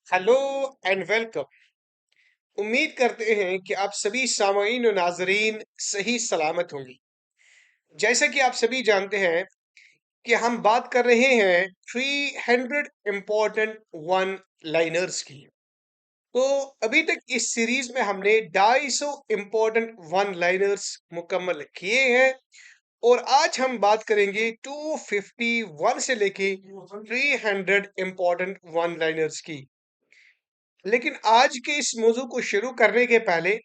Hello and welcome. उम्मीद करते हैं कि आप सभी सामाईन और नाजरीन सही सलामत होंगी। जैसा कि आप सभी जानते हैं कि हम बात कर रहे हैं 300 इम्पोर्टेंट वन लाइनर्स की। तो अभी तक इस सीरीज में हमने 250 इम्पोर्टेंट वन लाइनर्स मुकम्मल किए हैं और आज हम बात करेंगे 251 से लेके 300 इम्पोर्टेंट वन लाइनर्स की। लेकिन आज के इस मौजू को शुरू करने के पहले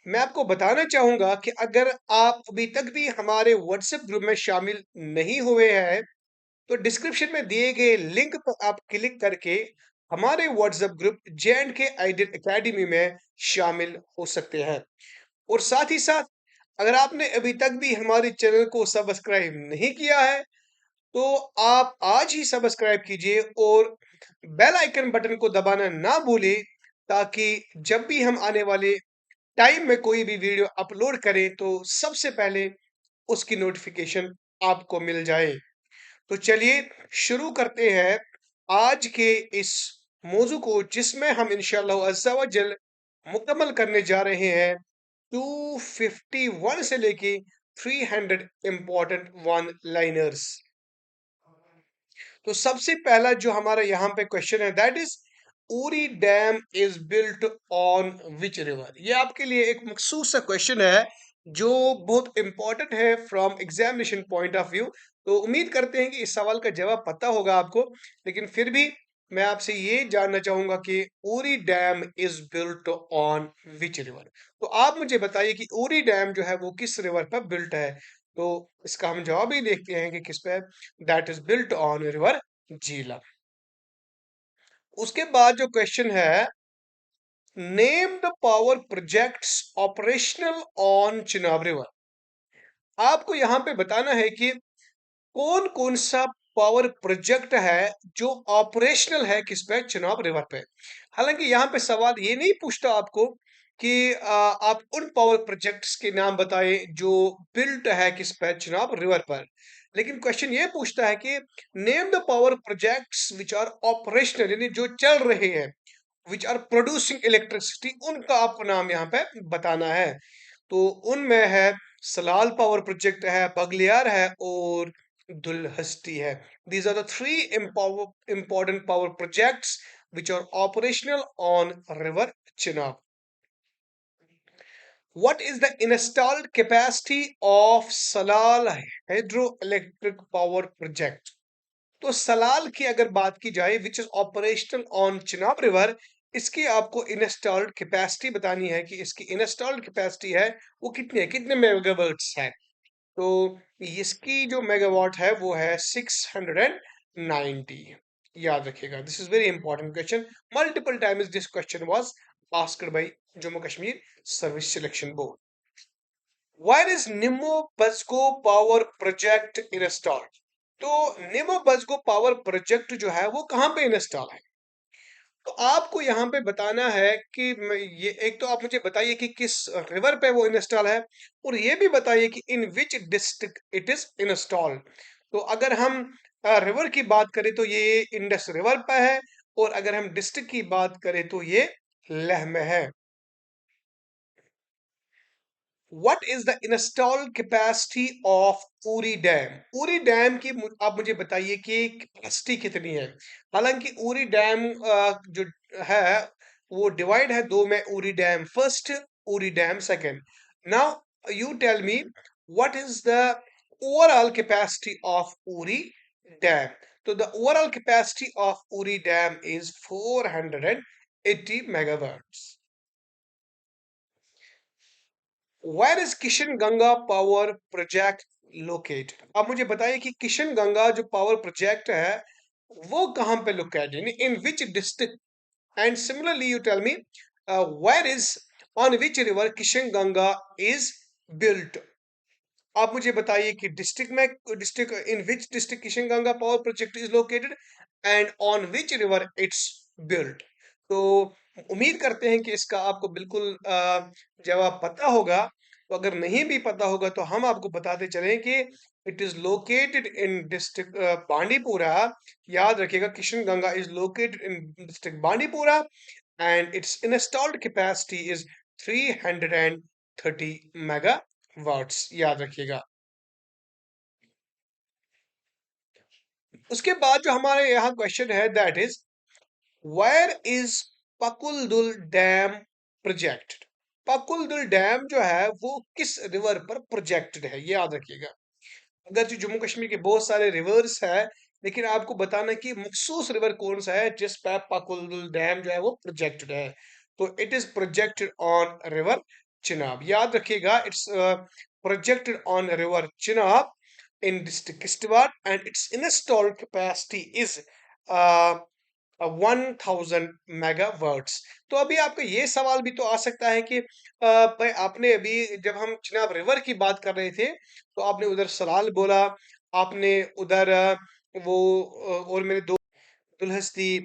मैं आपको बताना चाहूंगा कि अगर आप अभी तक भी हमारे व्हाट्सएप ग्रुप में शामिल नहीं हुए हैं तो डिस्क्रिप्शन में दिए गए लिंक पर आप क्लिक करके हमारे व्हाट्सएप ग्रुप जे एंड के आइडियल एकेडमी में शामिल हो सकते हैं। और साथ ही साथ अगर आपने अभी तक भी हमारे चैनल को सब्सक्राइब नहीं किया है तो आप आज ही सब्सक्राइब कीजिए और बेल आइकन बटन को दबाना ना भूलें ताकि जब भी हम आने वाले टाइम में कोई भी वीडियो अपलोड करें तो सबसे पहले उसकी नोटिफिकेशन आपको मिल जाए। तो चलिए शुरू करते हैं आज के इस मौजू को जिसमें हम इंशाअल्लाह अज़्ज़ा व जल मुकम्मल करने जा रहे हैं 251 से लेके 300 इंपॉर्टेंट वन लाइनर्स। तो सबसे पहला जो हमारा यहाँ पे क्वेश्चन है that is Uri dam is built on which river. ये आपके लिए एक मखसूस सा क्वेश्चन है जो बहुत इंपॉर्टेंट है from examination point of view. तो उम्मीद करते हैं कि इस सवाल का जवाब पता होगा आपको, लेकिन फिर भी मैं आपसे ये जानना चाहूंगा कि Uri dam is built on which river. तो आप मुझे बताइए कि उरी डैम जो है वो किस रिवर पर बिल्ट है। तो इसका हम जवाब ही देखते हैं कि किस पे। That is built on river Jhelum. उसके बाद जो क्वेश्चन है name the power projects operational on Chenab river. आपको यहां पे बताना है कि कौन कौन सा पावर प्रोजेक्ट है जो ऑपरेशनल है किस पे, चिनाब रिवर पे। हालांकि यहाँ पे सवाल ये नहीं पूछता आपको कि आप उन पावर प्रोजेक्ट्स के नाम बताएं जो बिल्ट है किस पे, चिनाब रिवर पर। लेकिन क्वेश्चन ये पूछता है कि name the power projects which are operational, यानी जो चल रहे हैं, विच आर प्रोड्यूसिंग इलेक्ट्रिसिटी, उनका आपको नाम यहाँ पे बताना है। तो उनमें है सलाल पावर प्रोजेक्ट है, बगलियार है और दुलहस्ती है। These are the three important power projects which are operational on river Chenab. What is the installed capacity of Salal hydroelectric power project? तो सलाल की अगर बात की जाए which is operational on Chenab river, इसकी आपको इंस्टॉल्ड कैपेसिटी बतानी है कि इसकी इंस्टॉल्ड कैपेसिटी है वो कितनी है, कितने मेगावाट्स है। तो इसकी जो मेगावाट है वो है 690। याद रखिएगा, this is very important question. Multiple times this question was asked by Jammu Kashmir service selection board. Where is निमो बस्को पावर प्रोजेक्ट इंस्टॉल्ड? तो निमो बस्को पावर प्रोजेक्ट जो है वो कहाँ पे इंस्टॉल है। तो आपको यहाँ पे बताना है कि ये एक तो आप मुझे बताइए कि किस रिवर पे वो इंस्टॉल है और ये भी बताइए कि in which district it is installed. तो अगर हम रिवर की बात करें तो ये इंडस रिवर पे है और अगर हम डिस्ट्रिक्ट की बात करें तो ये लेह में है। What is the installed capacity of Uri dam. Uri dam की आप मुझे बताइए कि कैपेसिटी कितनी है। हालांकि उरी डैम जो है वो डिवाइड है दो में, Uri dam first, Uri dam second. Now you tell me what is the overall capacity of Uri dam. तो the overall capacity of Uri dam is 480 megawatts. Where is Kishan Ganga power project located. आप मुझे बताइए कि किशन गंगा जो पावर प्रोजेक्ट है वो कहां पे लोकेटेड, यानी in which district. And similarly you tell me where is on which river Kishan Ganga is built. आप मुझे बताइए कि डिस्ट्रिक्ट में, district in which district Kishan Ganga power project is located and on which river it's built. तो उम्मीद करते हैं कि इसका आपको बिल्कुल जवाब पता होगा। तो अगर नहीं भी पता होगा तो हम आपको बताते चलें कि it is located in district Bandipora. याद रखिएगा, Kishan Ganga is located in district Bandipora and its installed capacity is 330 megawatts। याद रखिएगा। उसके बाद जो हमारे यहाँ क्वेश्चन है that is where is Pakuldul dam projected. Pakuldul dam जो है वो किस रिवर पर प्रोजेक्टेड है, ये याद रखिएगा। अगर जो जम्मू कश्मीर के बहुत सारे रिवर्स है, लेकिन आपको बताना कि मखसूस रिवर कौन सा है जिस पर पाकुल डैम जो है वो प्रोजेक्टेड है। तो it is projected on river Chenab. याद रखिएगा, it's projected on river Chenab in district Kishtwar and it's installed capacity is 1000 megawatts. तो अभी आपका ये सवाल भी तो आ सकता है कि भाई आपने अभी जब हम चिनाब रिवर की बात कर रहे थे तो आपने उधर सलाल बोला, आपने उधर वो और मेरे दो दुल्हस्ती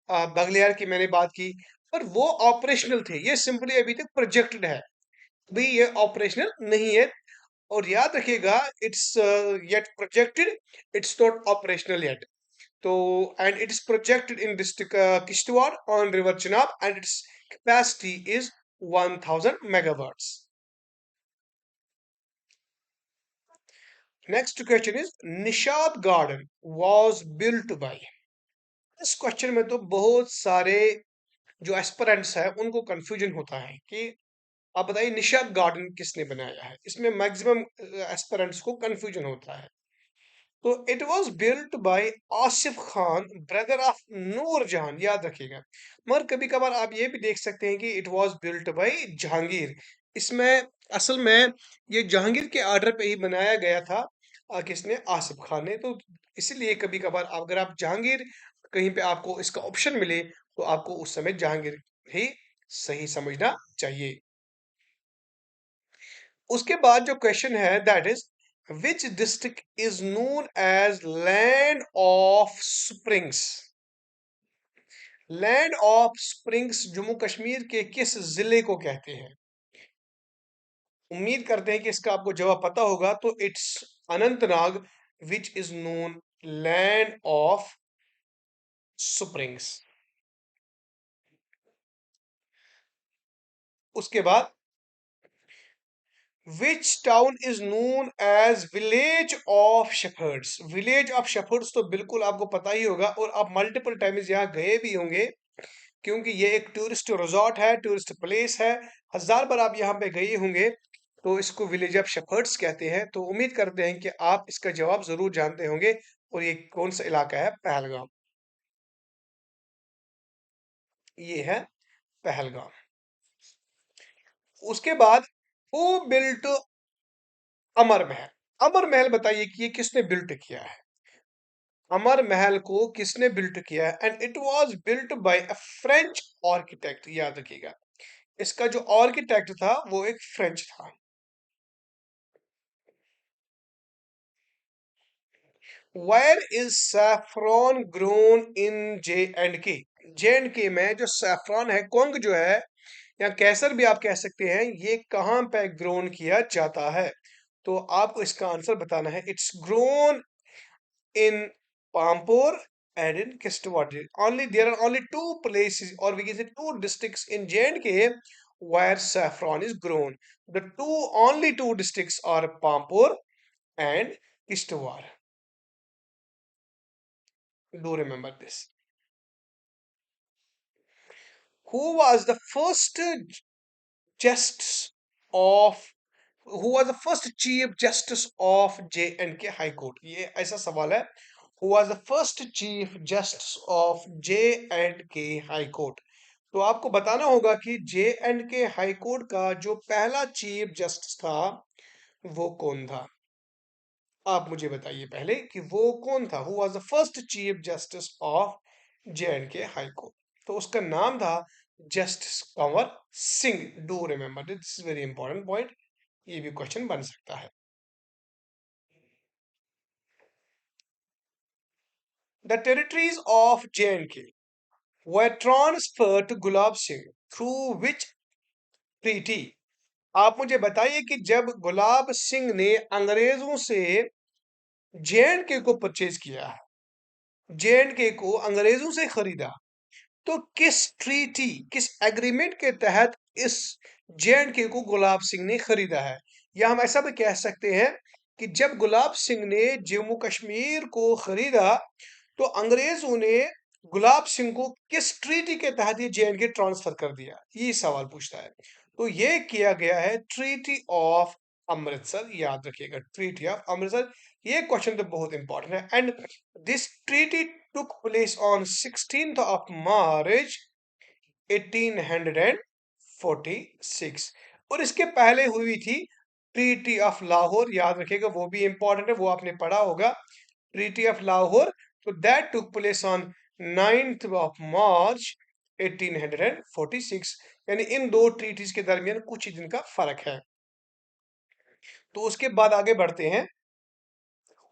बगलियार की मैंने बात की, पर वो ऑपरेशनल थे, ये सिंपली अभी तक प्रोजेक्टेड है, अभी ये ऑपरेशनल नहीं है। और याद रखिएगा, it's yet projected, it's not operational yet. तो and it is projected in district Kishtwar on river Chenab and its capacity is 1000 megawatts। Next question is Nishat garden was built by. इस क्वेश्चन में तो बहुत सारे जो एस्पिरेंट्स है उनको कंफ्यूजन होता है कि आप बताइए निशाद गार्डन किसने बनाया है। इसमें मैक्सिमम एस्पिरेंट्स को कंफ्यूजन होता है। तो it was built by Asif Khan brother of Noor Jahan. याद रखिएगा। मगर कभी कभार आप ये भी देख सकते हैं कि it was built bye Jahangir. इसमें असल में ये जहांगीर के आर्डर पे ही बनाया गया था। किसने? आसिफ खान ने। तो इसीलिए कभी कभार अगर आप जहांगीर कहीं पे आपको इसका ऑप्शन मिले तो आपको उस समय जहांगीर ही सही समझना चाहिए। उसके बाद जो क्वेश्चन है that is which district is known as land of springs. Land of springs Jammu Kashmir के किस जिले को कहते हैं? उम्मीद करते हैं कि इसका आपको जवाब पता होगा। तो it's Anantnag which is known land of springs. उसके बाद which town is known as village of shepherds. Village of shepherds तो बिल्कुल आपको पता ही होगा और आप मल्टीपल टाइम्स यहाँ गए भी होंगे, क्योंकि ये एक टूरिस्ट रिजॉर्ट है, टूरिस्ट प्लेस है। हजार बार आप यहाँ पे गए होंगे। तो इसको विलेज ऑफ शेफर्ड्स कहते हैं। तो उम्मीद करते हैं कि आप इसका जवाब जरूर जानते होंगे। और ये कौन सा इलाका है? पहलगाम। ये है पहलगाम। उसके बाद हु बिल्ट अमर महल। अमर महल बताइए कि ये किसने बिल्ट किया है? अमर महल को किसने बिल्ट किया है? And it was built bye a French architect. याद रखिएगा, इसका जो आर्किटेक्ट था वो एक फ्रेंच था। Where is saffron grown in J&K। J&K में जो सैफरॉन है, कोंग जो है या कैसर भी आप कह सकते हैं, ये कहाँ पे ग्रोन किया जाता है? तो आपको इसका आंसर बताना है। It's grown in Pampur and in Kishtwadi. Only there are only two places, or we can say two districts in J&K where saffron is grown. The only two districts are Pampur and Kishtwar. Do remember this. Who was the first justice of who was the first chief justice of J&K High Court? ये ऐसा सवाल है। Who was the first chief justice of J&K High Court? तो आपको बताना होगा कि J&K high court का जो पहला चीफ जस्टिस था वो कौन था। आप मुझे बताइए पहले कि वो कौन था। Who was the first chief justice of J&K high court? तो उसका नाम था justice Kanwar Singh. Do remember this is very important point. ये भी क्वेश्चन बन सकता है। The territories of J&K were transferred to Gulab Singh through which treaty? आप मुझे बताइए कि जब गुलाब सिंह ने अंग्रेजों से जे-एंड-के को परचेज किया, जे-एंड-के को अंग्रेजों से खरीदा, तो किस ट्रीटी, किस एग्रीमेंट के तहत इस जे-एंड-के को गुलाब सिंह ने खरीदा है? या हम ऐसा भी कह सकते हैं कि जब गुलाब सिंह ने जम्मू कश्मीर को खरीदा, तो अंग्रेजों ने गुलाब सिंह को किस ट्रीटी के तहत ये जे-एंड-के ट्रांसफर कर दिया? ये सवाल पूछता है। तो ये किया गया है ट्रीटी ऑफ अमृतसर, याद रखिएगा ट्रीटी ऑफ अमृतसर। ये क्वेश्चन तो बहुत इंपॉर्टेंट है। And this treaty took place on 16th of March 1846 और इसके पहले हुई थी ट्रीटी ऑफ लाहौर, याद रखिएगा वो भी इंपॉर्टेंट है, वो आपने पढ़ा होगा ट्रीटी ऑफ लाहौर। तो that took place on 9th of March 1846, यानी इन दो ट्रीटीज के दरमियान कुछ ही दिन का फर्क है। तो उसके बाद आगे बढ़ते हैं।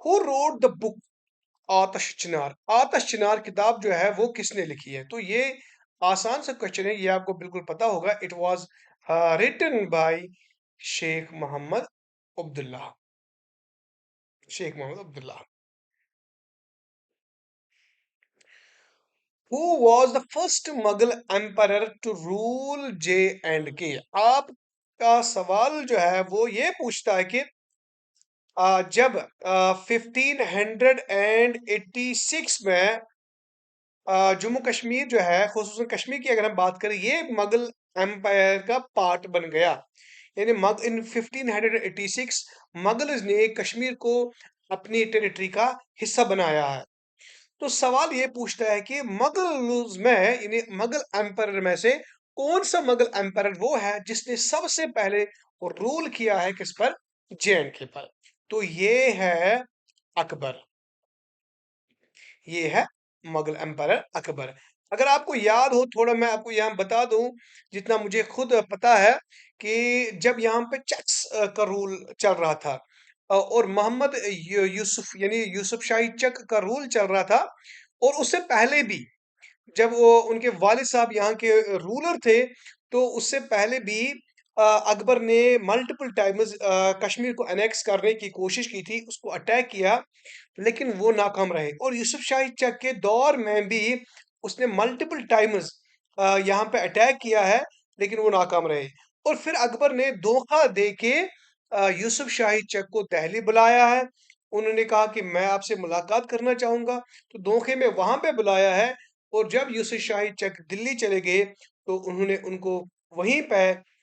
हु रोड द बुक आतश चिनार? आतश चिनार किताब जो है वो किसने लिखी है? तो ये आसान सा क्वेश्चन है, ये आपको बिल्कुल पता होगा। It was written by Sheikh Mohammad Abdullah, Sheikh Mohammad Abdullah. Who was the first Mughal empire to rule J and K? आपका सवाल जो है वो ये पूछता है कि जब 1586 में जम्मू कश्मीर जो है, खुसूसन कश्मीर की अगर हम बात करें, ये मुगल एम्पायर का पार्ट बन गया। यानी मग इन 1586 मुगल्स ने कश्मीर को अपनी टेरिटरी का हिस्सा बनाया है। तो सवाल ये पूछता है कि मुगल्स में, यानी मुगल एम्पायर में से कौन सा मुगल एम्पायर वो है जिसने सबसे पहले रूल किया है किस पर? जे-एंड-के पर। तो ये है अकबर, ये है मुगल एम्पायर अकबर। अगर आपको याद हो, थोड़ा मैं आपको यहाँ बता दूं जितना मुझे खुद पता है, कि जब यहाँ पे चक्स का रूल चल रहा था, और मोहम्मद यूसुफ, यानी यूसुफ शाही चक का रूल चल रहा था, और उससे पहले भी जब वो उनके वालिद साहब यहाँ के रूलर थे, तो उससे पहले भी अकबर ने मल्टीपल टाइम्स कश्मीर को अनेक्स करने की कोशिश की थी, उसको अटैक किया, लेकिन वो नाकाम रहे। और यूसुफ शाही चक के दौर में भी उसने मल्टीपल टाइम्स यहाँ पे अटैक किया है, लेकिन वो नाकाम रहे। और फिर अकबर ने धोखा दे के यूसुफ शाही चक को दिल्ली बुलाया है। उन्होंने कहा कि मैं आपसे मुलाकात करना चाहूंगा, तो धोखे में वहां पे बुलाया है। और जब यूसुफ शाही चक दिल्ली चले गए, तो उन्होंने उनको वहीं पे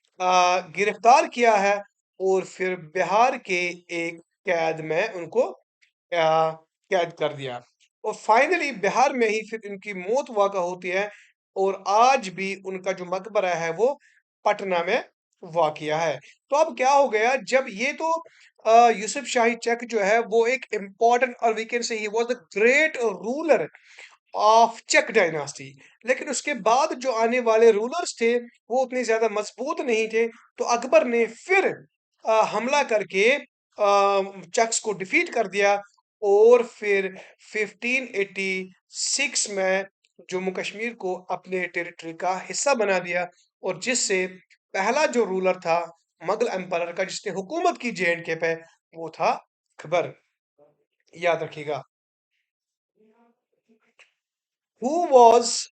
गिरफ्तार किया है, और फिर बिहार के एक कैद में उनको कैद कर दिया। और फाइनली बिहार में ही फिर इनकी मौत वाक़ा होती है, और आज भी उनका जो मकबरा है वो पटना में वाक़िया है। तो अब क्या हो गया, जब ये तो यूसुफ शाही चक जो है वो एक इम्पोर्टेंट, और we can say he was the great ruler of Chak dynasty, लेकिन उसके बाद जो आने वाले रूलर्स थे वो उतने ज्यादा मजबूत नहीं थे। तो अकबर ने फिर हमला करके चक्स को डिफीट कर दिया, और फिर 1586 में जम्मू कश्मीर को अपने टेरिटरी का हिस्सा बना दिया, और जिससे पहला जो रूलर था मुगल एम्पायर का जिसने हुकूमत की जे-एंड-के पे, वो था अकबर, याद रखिएगा। Who was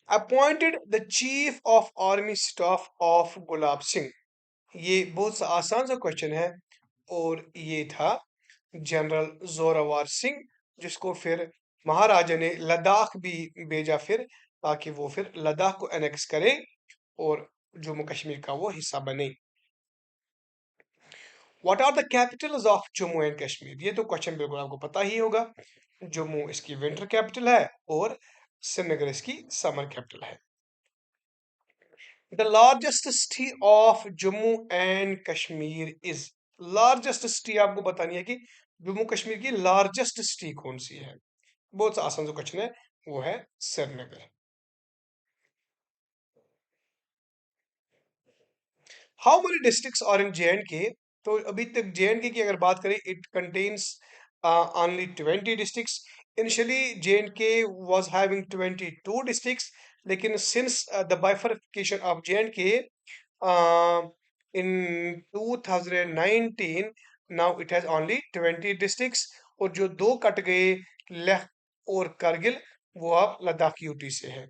appointed the chief of army staff of Gulab Singh? ये बहुत सा आसान सा क्वेश्चन है, और ये था जनरल जोरावर सिंह, जिसको फिर महाराजा ने लद्दाख भी भेजा फिर, ताकि वो फिर लद्दाख को एनेक्स करे और जम्मू कश्मीर का वो हिस्सा बने। What are the capitals of Jammu and Kashmir? ये तो क्वेश्चन बिल्कुल आपको पता ही होगा। जम्मू इसकी विंटर कैपिटल है, और श्रीनगर इसकी समर कैपिटल है। The largest city of Jammu and Kashmir is, largest city आपको बतानी है कि जम्मू कश्मीर की लार्जेस्ट सिटी कौन सी है। बहुत सा आसान सा क्वेश्चन है, वो है Srinagar. How many districts are in J and K? तो अभी तक जे-एंड-के की अगर बात करें, it contains only 20 districts. Initially J and K was having 22 districts, लेकिन since the bifurcation of J and K, In 2019 now it has only 20 districts, और जो दो कट गए, लेह और करगिल, वो अब लद्दाख यूटी से है।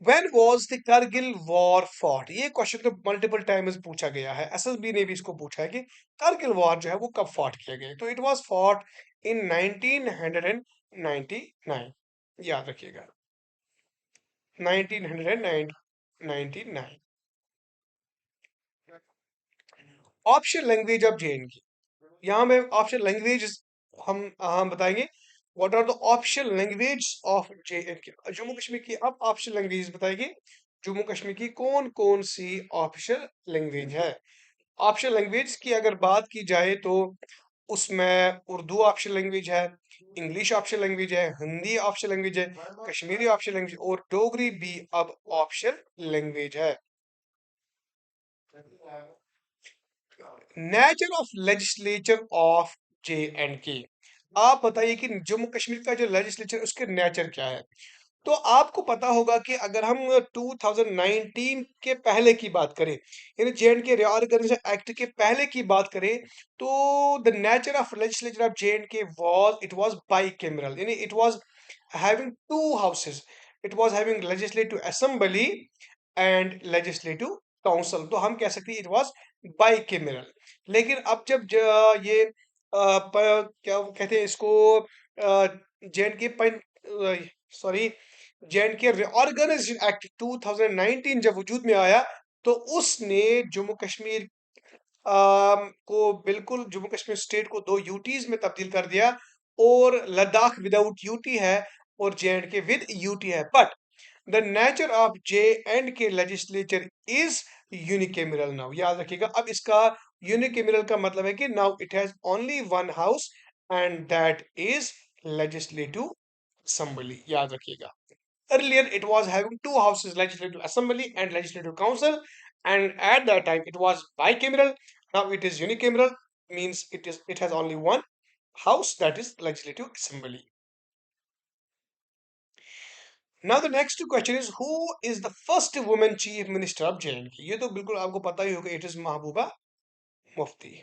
When was the Kargil war fought? ये क्वेश्चन तो मल्टीपल टाइम्स पूछा गया है, एसएसबी ने भी इसको पूछा है कि कारगिल वॉर जो है वो कब फॉट किया गया। तो इट वाज फॉट इन 1999, याद रखिएगा, 1999। ऑप्शन लैंग्वेज ऑफ जेएनके, यहाँ में ऑप्शन लैंग्वेज हम बताएंगे। What are the option language of J and K, Jammu Kashmir की अब ऑप्शन लैंग्वेज बताएंगे। जम्मू कश्मीर की कौन कौन सी ऑप्शन लैंग्वेज है। ऑप्शन लैंग्वेज की अगर बात की जाए तो उसमें उर्दू ऑप्शन लैंग्वेज है, इंग्लिश ऑप्शन लैंग्वेज है, हिंदी ऑप्शन लैंग्वेज है, कश्मीरी ऑप्शन लैंग्वेज और डोगरी भी अब ऑप्शन लैंग्वेज है। Nature of legislature of J and के, आप बताइए कि जम्मू कश्मीर का जो लेजिस्लेचर उसके नेचर क्या है। तो आपको पता होगा कि अगर हम 2019 के पहले की बात करें, यानी जे.एंड.के रीऑर्गेनाइजेशन एक्ट के पहले की बात करें, तो the nature of legislature of J and K was bicameral, यानी it was having two houses. It was having legislative assembly and legislative council, तो हम कह सकते हैं इट वाज बाइकैमरल। लेकिन अब जब ये क्या कहते हैं इसको, J&K sorry J&K reorganisation act 2019 जब वजूद में आया, तो उसने जम्मू कश्मीर को बिल्कुल, जम्मू कश्मीर स्टेट को दो यूटीज में तब्दील कर दिया, और लद्दाख विदाउट यूटी है और जे.एंड.के विद यूटी है। But the nature of J and K legislature is unicameral now, याद रखिएगा। अब इसका यूनिकेमरल का मतलब है कि now it has only one house and that is legislative assembly, याद रखिएगा। Earlier, it was having two houses, Legislative Assembly and Legislative Council, and at that time it was bicameral. Now it is unicameral, means it has only one house, that is Legislative Assembly. Now the next question is, who is the first woman Chief Minister of JNK? ये तो बिल्कुल आपको पता ही होगा, it is Mehbooba Mufti.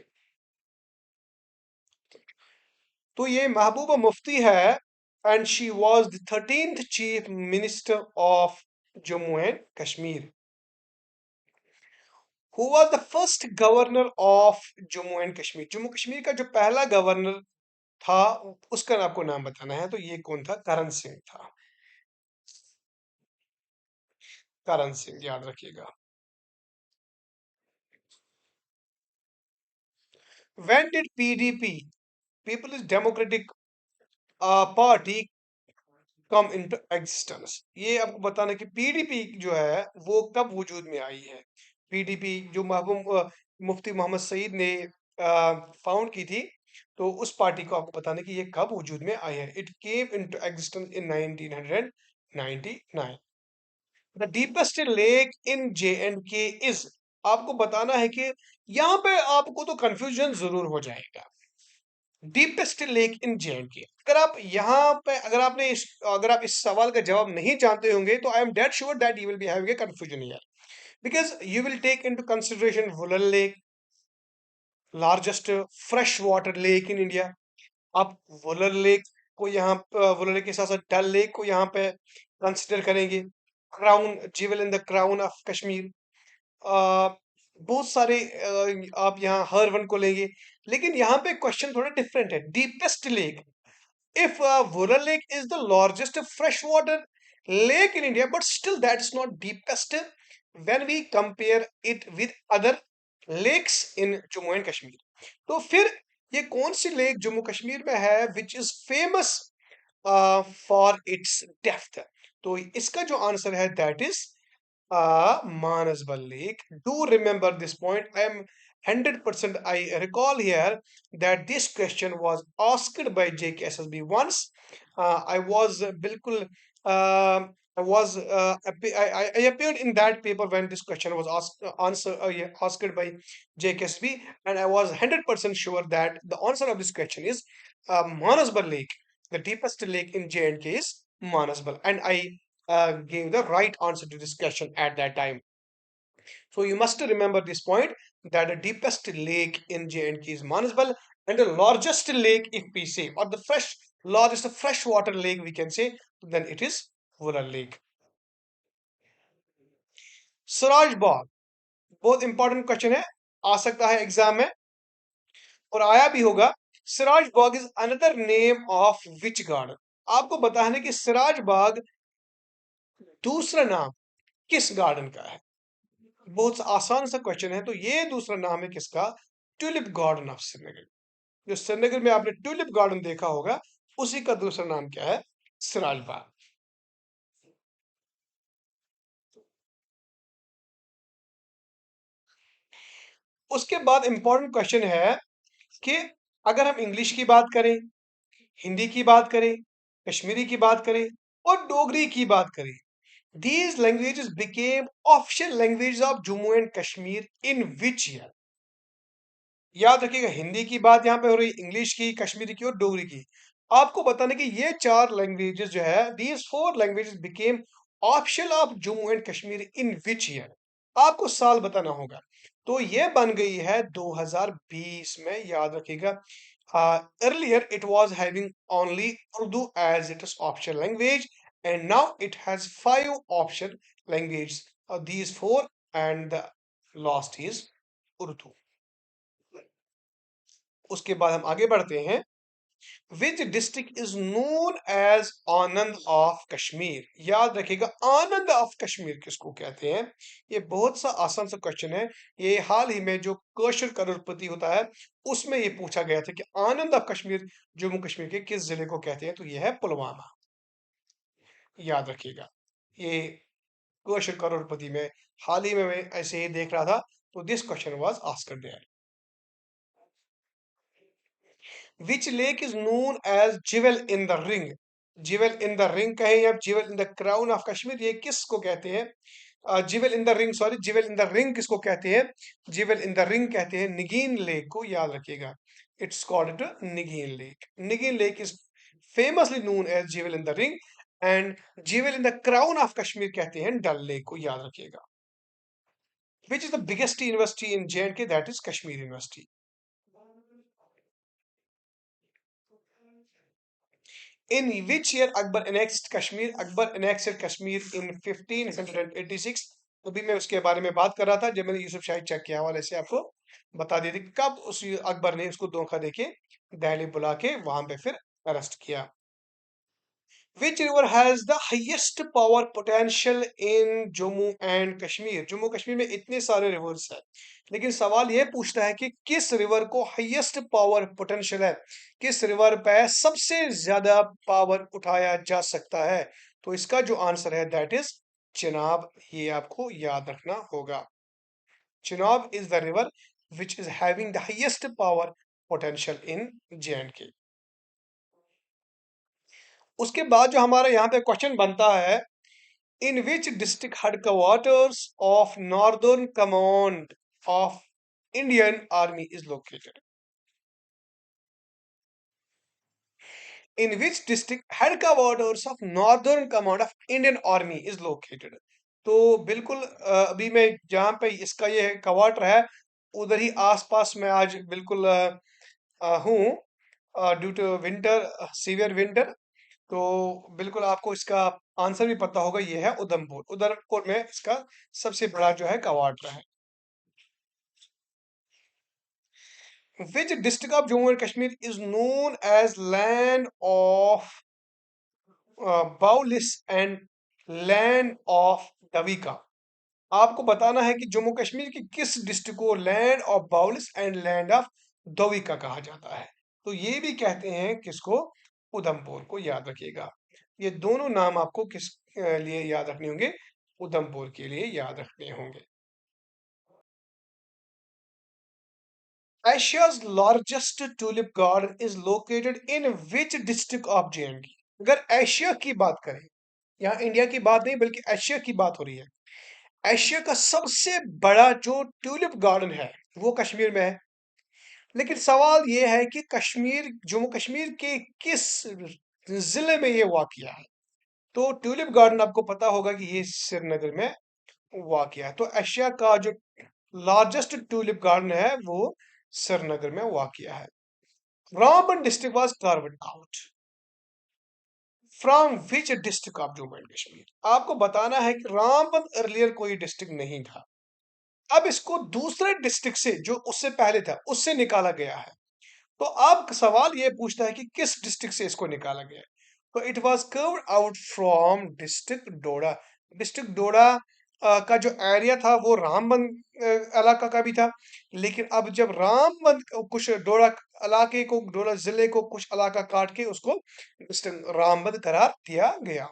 तो ये महबूबा मुफ्ती है, and she was the 13th Chief Minister of Jammu and Kashmir. Who was the first governor of Jammu and Kashmir? Jammu Kashmir का जो पहला गवर्नर था, उसका आपको नाम बताना है। तो ये कौन था? करण सिंह था। करण सिंह, याद रखिएगा। When did PDP, People's Democratic Party, come into existence? ये आपको बताना कि पीडीपी जो है वो कब वजूद में आई है। पीडीपी जो मुफ्ती मोहम्मद सईद ने फाउंड की थी, तो उस पार्टी को आपको बताना कि ये कब वजूद में आई है। It came into existence in 1999। The deepest lake in J and के इज, आपको बताना है कि यहाँ पे आपको तो कंफ्यूजन जरूर हो जाएगा। डीपेस्ट लेक इन जे, अगर आप यहाँ पे अगर आप इस सवाल का जवाब नहीं जानते होंगे, तो I am dead sure that you will be having a confusion here, because you will take into consideration Wular lake, largest fresh water lake in India. आप वुलर लेक को यहाँ, वुलर लेक के साथ साथ डल लेक को यहाँ पे कंसिडर करेंगे। Crown jewel in the crown of Kashmir, बहुत सारे आप यहाँ हर वन को लेंगे। लेकिन यहाँ पे क्वेश्चन थोड़ा डिफरेंट है। Deepest lake, if Vural Lake is the largest freshwater lake in India, but still that's not deepest when we compare it with other lakes in Jammu and Kashmir. तो फिर ये कौन सी लेक जम्मू कश्मीर में है which is famous for its depth? तो इसका जो answer है that is Manasbal Lake. Do remember this point. I am 100%. I recall here that this question was asked by JKSSB once. I was bilkul. I was I appeared in that paper when this question was yeah, asked by JKSB, and I was 100% sure that the answer of this question is Manasbal Lake. The deepest lake in J&K is Manasbal, and I gave the right answer to this question at that time. So you must remember this point, that the deepest lake in J&K is Manasbal, and the largest lake, if we say, or the largest freshwater lake we can say, then it is Vural Lake. Siraj Bagh, बहुत important question है, आ सकता है exam में और आया भी होगा. Siraj Bagh is another name of which garden. आपको बताना है कि सिराज बाग दूसरा नाम किस गार्डन का है. बहुत आसान सा क्वेश्चन है. तो ये दूसरा नाम है किसका? Tulip garden of Srinagar. जो श्रीनगर में आपने ट्यूलिप गार्डन देखा होगा, उसी का दूसरा नाम क्या है? सिराज बाग. उसके बाद इंपॉर्टेंट क्वेश्चन है कि अगर हम इंग्लिश की बात करें, हिंदी की बात करें, कश्मीरी की बात करें और डोगरी की बात करें, these languages became official languages of Jammu and Kashmir in which year? याद रखिएगा, हिंदी की बात यहाँ पे हो रही, इंग्लिश की, कश्मीरी की और डोगरी की. आपको बताना कि ये चार लैंग्वेजेस जो है, these four languages became official of Jammu and Kashmir in which year? आपको साल बताना होगा. तो ये बन गई है 2020 में, याद रखिएगा. Earlier it was having only Urdu as its optional language, and now it has five optional languages. These four, and the last is Urdu. उसके बाद हम आगे बढ़ते हैं. Which district is known as Anand of Kashmir. याद रखिएगा, आनंद ऑफ कश्मीर किसको कहते हैं? ये बहुत सा आसान सा क्वेश्चन है. ये हाल ही में जो कौशल करोड़पति होता है, उसमें ये पूछा गया था कि आनंद ऑफ कश्मीर जम्मू कश्मीर के किस जिले को कहते हैं. तो ये है पुलवामा. याद रखिएगा, ये कौशल करोड़पति में हाल ही में मैं ऐसे ही देख रहा था, तो this question was asked there. Which lake is known as Jewel in the Ring? Jewel in the Ring कहें या Jewel in the Crown of Kashmir, ये किसको कहते हैं? Jewel in the Ring, sorry, Jewel in the Ring किसको कहते हैं? Jewel in the Ring कहते हैं निगीन लेक को. याद रखिएगा, it's called निगीन lake. निगीन lake is famously known as Jewel in the Ring, and Jewel in the Crown of Kashmir कहते हैं डल लेक को. याद रखिएगा. Which is the biggest university in J&K? That is Kashmir University. In which year Akbar annexed Kashmir? Akbar annexed Kashmir in 1586. अभी मैं उसके बारे में बात कर रहा था जब मैंने यूसुफ शाही चेक के हवाले से आपको बता दी थी कब उस अकबर ने उसको धोखा देके दिल्ली बुला के वहां पे फिर अरेस्ट किया. Which river has the highest power potential in Jammu and Kashmir? Jammu Kashmir में इतने सारे रिवर्स हैं, लेकिन सवाल ये पूछता है कि किस रिवर को हाईएस्ट पावर पोटेंशियल है, किस रिवर पे सबसे ज्यादा पावर उठाया जा सकता है. तो इसका जो आंसर है दैट इज चिनाब. ये आपको याद रखना होगा. Chenab is the river which is having the highest power potential in J&K. उसके बाद जो हमारा यहाँ पे क्वेश्चन बनता है, in which district headquarters of northern command of Indian army is located. In which district headquarters of northern command of Indian army is located. तो बिल्कुल अभी मैं जहां पे इसका ये क्वार्टर है, उधर ही आसपास मैं आज बिल्कुल हूँ, due to winter, severe winter. तो बिल्कुल आपको इसका आंसर भी पता होगा, ये है उधमपुर. उधमपुर में इसका सबसे बड़ा जो है क्वार्टर है. Which district of Jammu and Kashmir is known as land of bowlis and land of Devika. आपको बताना है कि जम्मू कश्मीर की किस डिस्ट्रिक्ट को land of bowlis and land of Devika कहा जाता है. तो ये भी कहते हैं किसको? उधमपुर को. याद रखिएगा, ये दोनों नाम आपको किस लिए याद रखने होंगे? उधमपुर के लिए याद रखने होंगे. Asia's largest tulip garden is located in which district of J&K? अगर एशिया की बात करें, यहाँ इंडिया की बात नहीं बल्कि एशिया की बात हो रही है, एशिया का सबसे बड़ा जो ट्यूलिप गार्डन है वो कश्मीर में है. लेकिन सवाल ये है कि कश्मीर, जम्मू कश्मीर के किस जिले में ये वाकया है? तो ट्यूलिप गार्डन आपको पता होगा कि ये श्रीनगर में वाक़या है। तो एशिया का जो लार्जेस्ट ट्यूलिप गार्डन है वो श्रीनगर में वाक़या है। Ramban district was carved out from which district of Jammu and Kashmir. आपको बताना है कि रामबन अर्लियर कोई डिस्ट्रिक्ट नहीं था। अब इसको दूसरे डिस्ट्रिक्ट से जो उससे पहले था उससे निकाला गया है। तो अब सवाल ये पूछता है कि किस डिस्ट्रिक्ट से इसको निकाला गया है। तो it was carved out from district Doda. District Doda का जो एरिया था वो रामबन इलाका का भी था। लेकिन अब जब रामबन कुछ डोडा इलाके को, डोडा जिले को कुछ इलाका काट के उसको डिस्ट्रिक्ट रामबन करार दिया गया।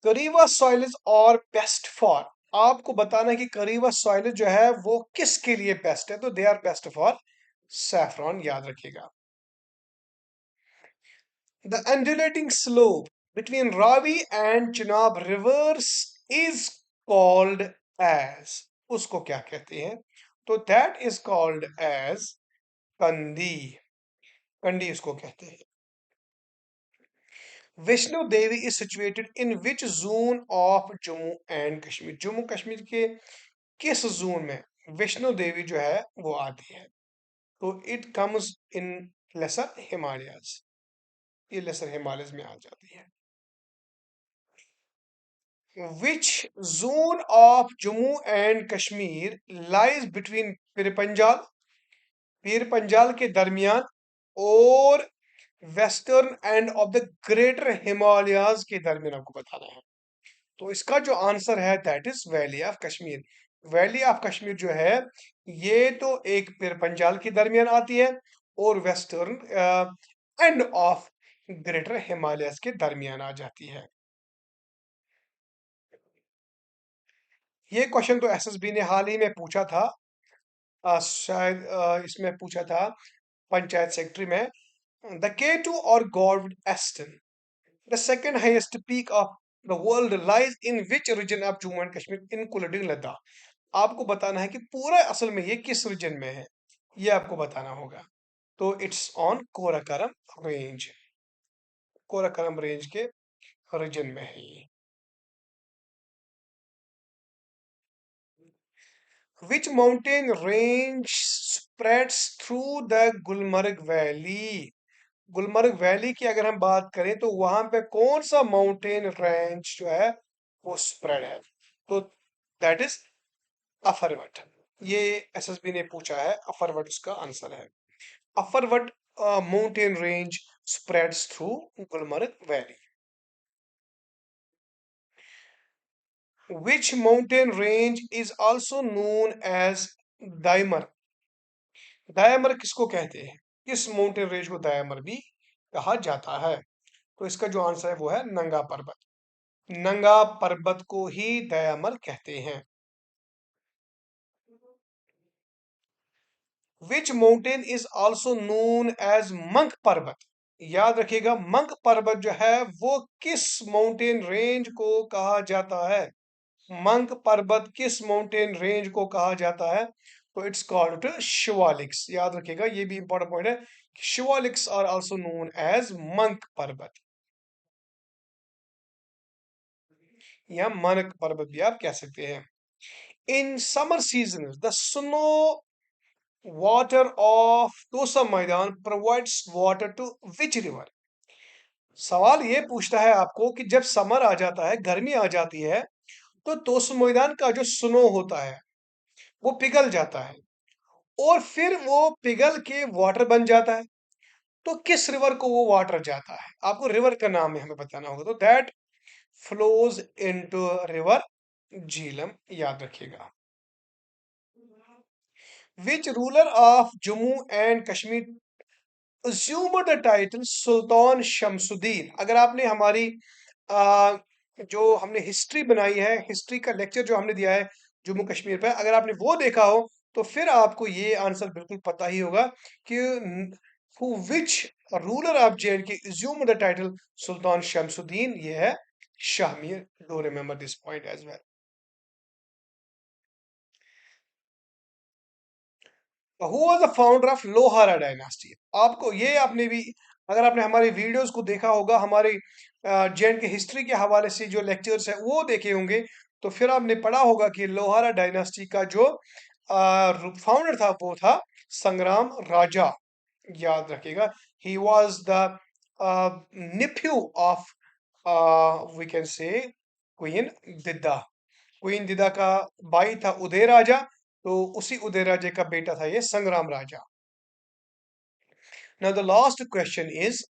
करीवा सॉइल और बेस्ट फॉर, आपको बताना है कि करीवा सॉइल जो है वो किसके लिए बेस्ट है। तो they are best for saffron, याद रखिएगा। The undulating slope between Ravi and Chenab rivers is called as, उसको क्या कहते हैं? तो that is called as कंदी। कंडी इसको कहते हैं। Vaishno Devi is situated in which zone of Jammu and Kashmir. Jammu Kashmir के किस जोन में वैष्णो देवी जो है वो आती है? तो it comes in laser Himalayas, ये लेसर हिमालयस में आ जाती है। Which zone of Jammu and Kashmir lies between Pir Panjal, Pir Panjal के दरमियान और western end of the greater Himalayas के दरमियान, आपको बताना है। तो इसका जो आंसर है that is valley of Kashmir. Valley of Kashmir जो है ये तो एक पीर पंजाल के दरमियान आती है और western end of greater Himalayas के दरमियान आ जाती है। ये क्वेश्चन तो एसएसबी ने हाल ही में पूछा था। शायद इसमें पूछा था पंचायत सेक्रेटरी में। द K2 और God Aston, the second highest peak of the world lies in which region of Jammu and Kashmir including Ladakh. आपको बताना है कि पूरा असल में ये किस रीजन में है, ये आपको बताना होगा। तो इट्स ऑन कोराकरम रेंज, कोराकरम रेंज के रीजन में है ये। Which mountain range spreads through the Gulmarg valley? Gulmarg valley की अगर हम बात करें तो वहां पे कौन सा माउंटेन रेंज जो है वो स्प्रेड है? तो दैट इज अफरवट। ये एसएसबी ने पूछा है, अफरवट उसका आंसर है। Afarwat mountain range spreads through Gulmarg valley. Which mountain range is also known as Diamer? Diamer किसको कहते हैं? किस माउंटेन रेंज को दायामर भी कहा जाता है? तो इसका जो आंसर है वो है नंगा पर्वत। नंगा पर्वत को ही दयामर कहते हैं। Which mountain is also known as monk Parbat? याद रखिएगा, मंक पर्वत जो है वो किस माउंटेन रेंज को कहा जाता है? मंक पर्वत किस माउंटेन रेंज को कहा जाता है? तो इट्स कॉल्ड शिवालिक्स। याद रखिएगा, ये भी इंपॉर्टेंट पॉइंट है। Shivaliks are also known as monk Parvat या मानक पर्वत भी आप कह सकते हैं। In summer season the snow water of Tosa Maidan provides water to which river? सवाल ये पूछता है आपको कि जब समर आ जाता है, गर्मी आ जाती है, तो तोसा मैदान का जो स्नो होता है वो पिघल जाता है और फिर वो पिघल के वाटर बन जाता है। तो किस रिवर को वो वाटर जाता है? आपको रिवर का नाम हमें बताना होगा। तो दैट फ्लोज इनटू रिवर झीलम, याद रखिएगा। Which ruler of Jammu and Kashmir assumed the title Sultan Shamsuddin? अगर आपने हमारी आ, जो हमने हिस्ट्री बनाई है, हिस्ट्री का लेक्चर जो हमने दिया है जम्मू कश्मीर पर, अगर आपने वो देखा हो तो फिर आपको ये आंसर बिल्कुल पता ही होगा कि which ruler of JNK assumed the title Sultan Shamsuddin, ये है Shahmir. Do remember this point as well. Who was the founder of Lohara dynasty? आपको ये आपने भी, अगर आपने हमारे वीडियोस को देखा होगा, हमारे जैन के हिस्ट्री के हवाले से जो लेक्चर्स है वो देखे होंगे, तो फिर आपने पढ़ा होगा कि लोहारा डायनास्टी का जो फाउंडर था वो था संग्राम राजा। याद रखिएगा, he was the nephew of, we can say, queen Didda. Queen Didda का भाई था उदय राजा, तो उसी उदय राजे का बेटा था ये Sangram Raja. Now the last question is,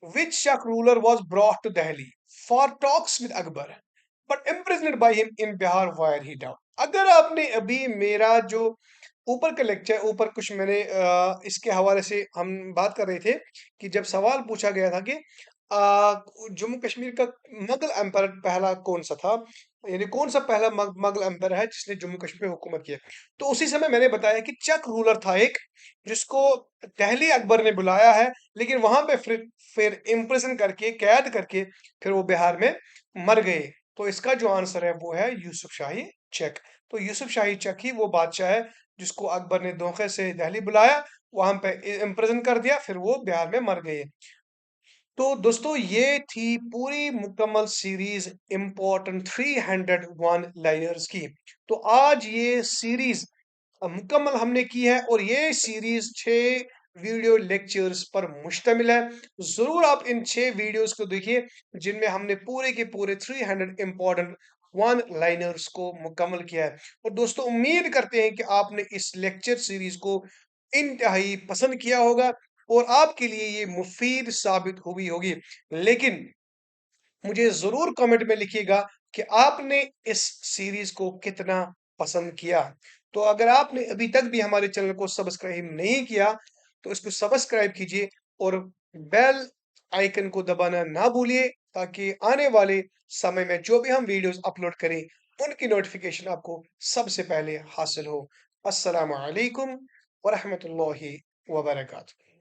which Shak ruler was brought to Delhi for talks with Akbar but imprisoned by him in Bihar where he died? अगर आपने अभी मेरा जो ऊपर का लेक्चर, ऊपर कुछ मैंने इसके हवाले से हम बात कर रहे थे कि जब सवाल पूछा गया था कि जम्मू कश्मीर का मुगल एम्पायर पहला कौन सा था, यानी कौन सा पहला मुगल एम्पायर है जिसने जम्मू कश्मीर पे हुकूमत किया, तो उसी समय मैंने बताया कि चक रूलर था एक, जिसको दिल्ली अकबर ने बुलाया है, लेकिन वहां पे फिर इम्प्रिजन करके, कैद करके, फिर वो बिहार में मर गए। तो इसका जो आंसर है वो है यूसुफ शाही चक। तो यूसुफ शाही चक ही वो बादशाह है जिसको अकबर ने धोखे से दिल्ली बुलाया, वहां पे इम्प्रिजन कर दिया, फिर वो बिहार में मर गए। तो दोस्तों ये थी पूरी मुकम्मल सीरीज इम्पोर्टेंट 301 लाइनर्स की। तो आज ये सीरीज मुकम्मल हमने की है, और ये सीरीज 6 वीडियो लेक्चर्स पर मुश्तमिल है। जरूर आप इन 6 वीडियोस को देखिए, जिनमें हमने पूरे के पूरे 300 इंपॉर्टेंट वन लाइनर्स को मुकम्मल किया है। और दोस्तों उम्मीद करते हैं कि आपने इस लेक्चर सीरीज को इंतहाई पसंद किया होगा और आपके लिए ये मुफीद साबित हुई होगी। लेकिन मुझे जरूर कमेंट में लिखिएगा कि आपने इस सीरीज को कितना पसंद किया। तो अगर आपने अभी तक भी हमारे चैनल को सब्सक्राइब नहीं किया, तो इसको सब्सक्राइब कीजिए और बेल आइकन को दबाना ना भूलिए, ताकि आने वाले समय में जो भी हम वीडियोस अपलोड करें उनकी नोटिफिकेशन आपको सबसे पहले हासिल हो। अस्सलाम वालेकुम वरहमतुल्लाहि वबरकातुहू।